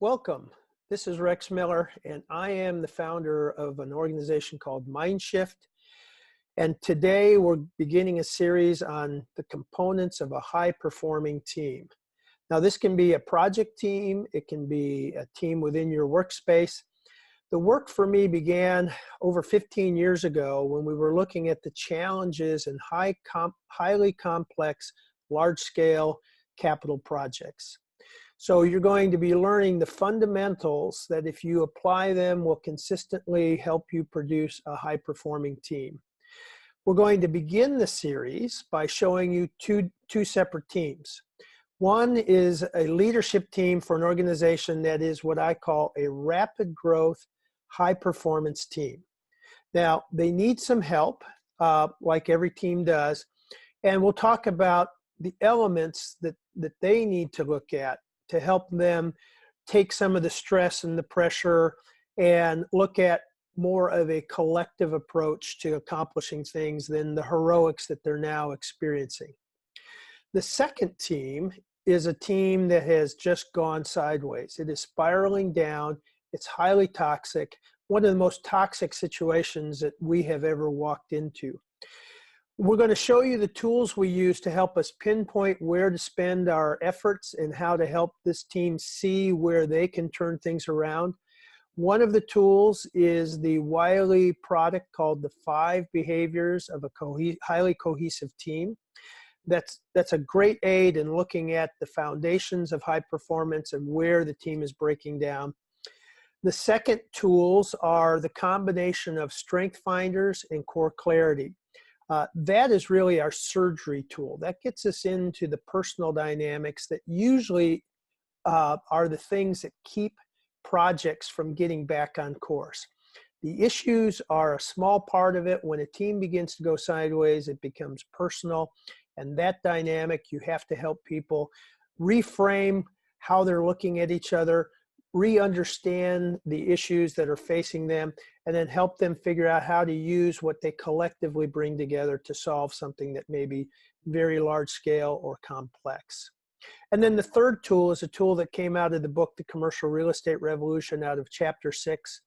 Welcome. This is Rex Miller, and I am the founder of an organization called Mindshift. And today we're beginning a series on the components of a high-performing team. Now, this can be a project team. It can be a team within your workspace. The work for me began over 15 years ago when we were looking at the challenges in highly complex, large-scale capital projects. So you're going to be learning the fundamentals that, if you apply them, will consistently help you produce a high-performing team. We're going to begin the series by showing you two separate teams. One is a leadership team for an organization that is what I call a rapid growth, high-performance team. Now, they need some help, like every team does, and we'll talk about the elements that they need to look at to help them take some of the stress and the pressure and look at more of a collective approach to accomplishing things than the heroics that they're now experiencing. The second team is a team that has just gone sideways. It is spiraling down. It's highly toxic, one of the most toxic situations that we have ever walked into. We're going to show you the tools we use to help us pinpoint where to spend our efforts and how to help this team see where they can turn things around. One of the tools is the Wiley product called the 5 Behaviors of a Highly Cohesive Team. That's a great aid in looking at the foundations of high performance and where the team is breaking down. The second tools are the combination of Strengthsfinders and CoreClarity. That is really our surgery tool. That gets us into the personal dynamics that usually are the things that keep projects from getting back on course. The issues are a small part of it. When a team begins to go sideways, it becomes personal. And that dynamic, you have to help people reframe how they're looking at each other, re-understand the issues that are facing them, and then help them figure out how to use what they collectively bring together to solve something that may be very large scale or complex. And then the third tool is a tool that came out of the book, The Commercial Real Estate Revolution, out of chapter 6.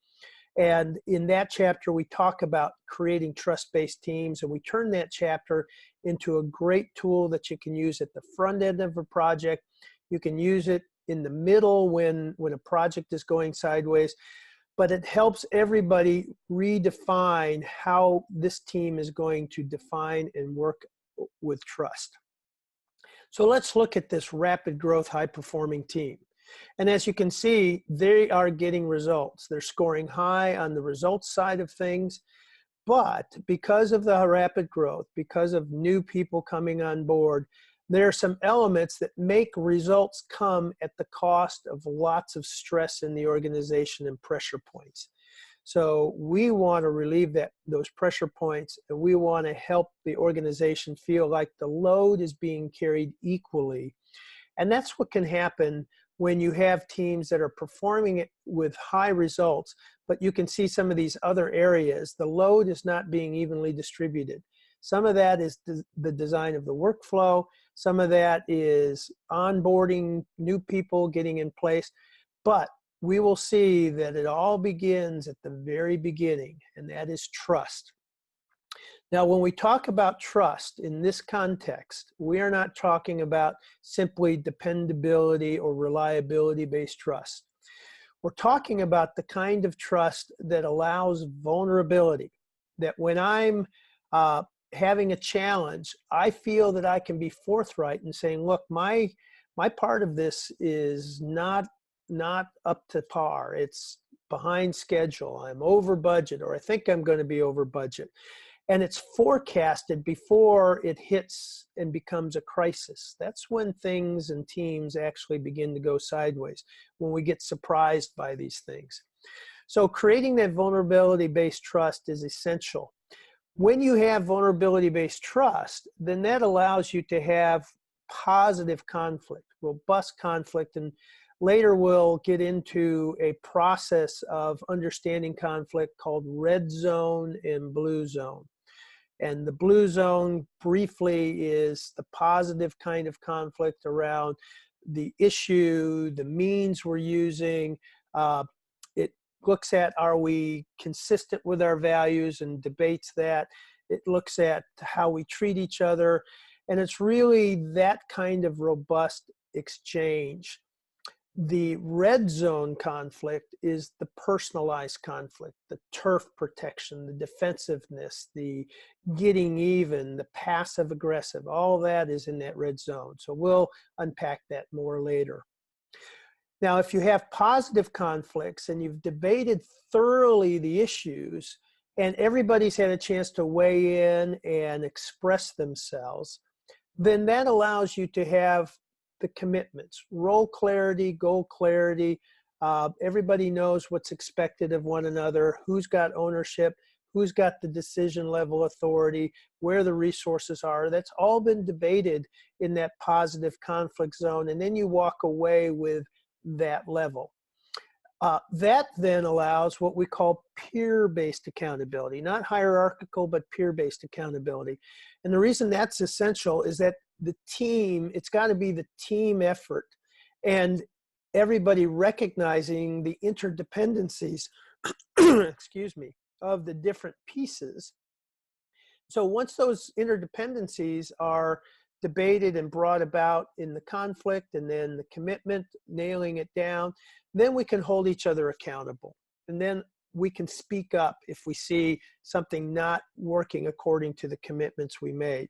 And in that chapter, we talk about creating trust-based teams, and we turn that chapter into a great tool that you can use at the front end of a project. You can use it in the middle when a project is going sideways, but it helps everybody redefine how this team is going to define and work with trust. So let's look at this rapid growth, high-performing team. And as you can see, they are getting results. They're scoring high on the results side of things, but because of the rapid growth, because of new people coming on board, there are some elements that make results come at the cost of lots of stress in the organization and pressure points. So we want to relieve those pressure points, and we want to help the organization feel like the load is being carried equally. And that's what can happen when you have teams that are performing it with high results, but you can see some of these other areas. The load is not being evenly distributed. Some of that is the design of the workflow. Some of that is onboarding new people, getting in place. But we will see that it all begins at the very beginning, and that is trust. Now, when we talk about trust in this context, we are not talking about simply dependability or reliability-based trust. We're talking about the kind of trust that allows vulnerability, that when I'm having a challenge, I feel that I can be forthright in saying, look, my part of this is not up to par. It's behind schedule. I'm over budget, or I think I'm going to be over budget. And it's forecasted before it hits and becomes a crisis. That's when things and teams actually begin to go sideways, when we get surprised by these things. So creating that vulnerability-based trust is essential. When you have vulnerability-based trust, then that allows you to have positive conflict, robust conflict, and later we'll get into a process of understanding conflict called red zone and blue zone. And the blue zone briefly is the positive kind of conflict around the issue, the means we're using. It looks at, are we consistent with our values, and debates that. It looks at how we treat each other. And it's really that kind of robust exchange. The red zone conflict is the personalized conflict, the turf protection, the defensiveness, the getting even, the passive aggressive. All that is in that red zone. So we'll unpack that more later. Now, if you have positive conflicts and you've debated thoroughly the issues and everybody's had a chance to weigh in and express themselves, then that allows you to have the commitments, role clarity, goal clarity. Everybody knows what's expected of one another, who's got ownership, who's got the decision level authority, where the resources are. That's all been debated in that positive conflict zone. And then you walk away with that level. That then allows what we call peer-based accountability, not hierarchical, but peer-based accountability. And the reason that's essential is that the team, it's got to be the team effort, and everybody recognizing the interdependencies, excuse me, of the different pieces. So once those interdependencies are debated and brought about in the conflict, and then the commitment, nailing it down, then we can hold each other accountable. And then we can speak up if we see something not working according to the commitments we made.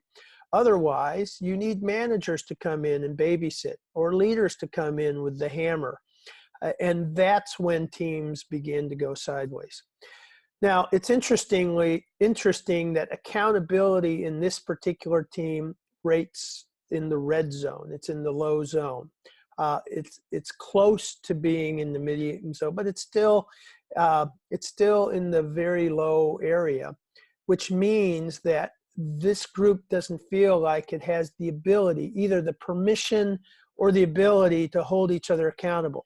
Otherwise, you need managers to come in and babysit, or leaders to come in with the hammer. And that's when teams begin to go sideways. Now, it's interesting that accountability in this particular team rates in the red zone. It's in the low zone. It's close to being in the medium zone, but it's still in the very low area, which means that this group doesn't feel like it has the ability, either the permission or the ability, to hold each other accountable.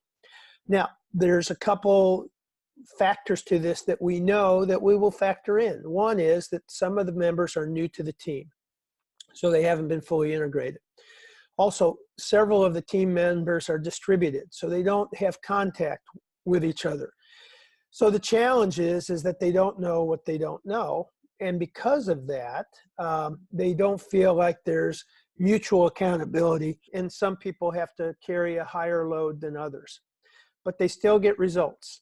Now, there's a couple factors to this that we know that we will factor in. One is that some of the members are new to the team, so they haven't been fully integrated. Also, several of the team members are distributed, so they don't have contact with each other. So the challenge is that they don't know what they don't know. And because of that, they don't feel like there's mutual accountability, and some people have to carry a higher load than others. But they still get results.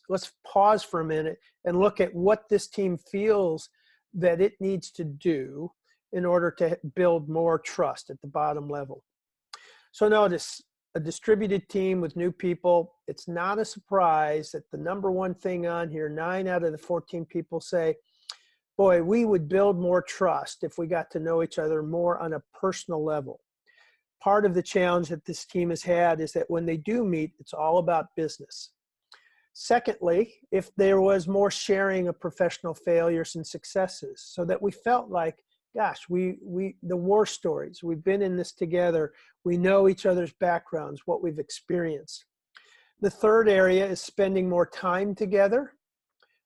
Let's pause for a minute and look at what this team feels that it needs to do in order to build more trust at the bottom level. So notice, a distributed team with new people, it's not a surprise that the number one thing on here, 9 out of the 14 people say, boy, we would build more trust if we got to know each other more on a personal level. Part of the challenge that this team has had is that when they do meet, it's all about business. Secondly, if there was more sharing of professional failures and successes, so that we felt like, gosh, the war stories, we've been in this together, we know each other's backgrounds, what we've experienced. The third area is spending more time together.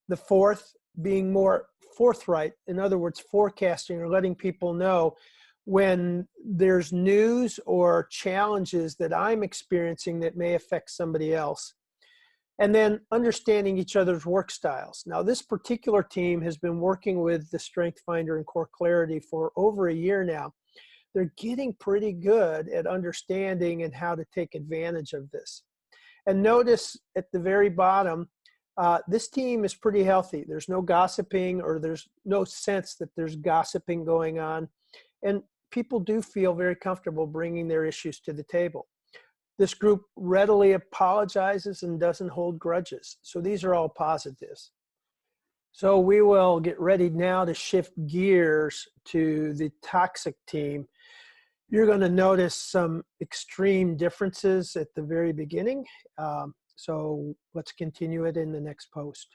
The fourth, being more forthright, in other words, forecasting or letting people know when there's news or challenges that I'm experiencing that may affect somebody else. And then understanding each other's work styles. Now, this particular team has been working with the Strengthsfinder and CoreClarity for over a year now. They're getting pretty good at understanding and how to take advantage of this. And notice at the very bottom, this team is pretty healthy. There's no gossiping, or there's no sense that there's gossiping going on. And people do feel very comfortable bringing their issues to the table. This group readily apologizes and doesn't hold grudges. So these are all positives. So we will get ready now to shift gears to the toxic team. You're going to notice some extreme differences at the very beginning. So let's continue it in the next post.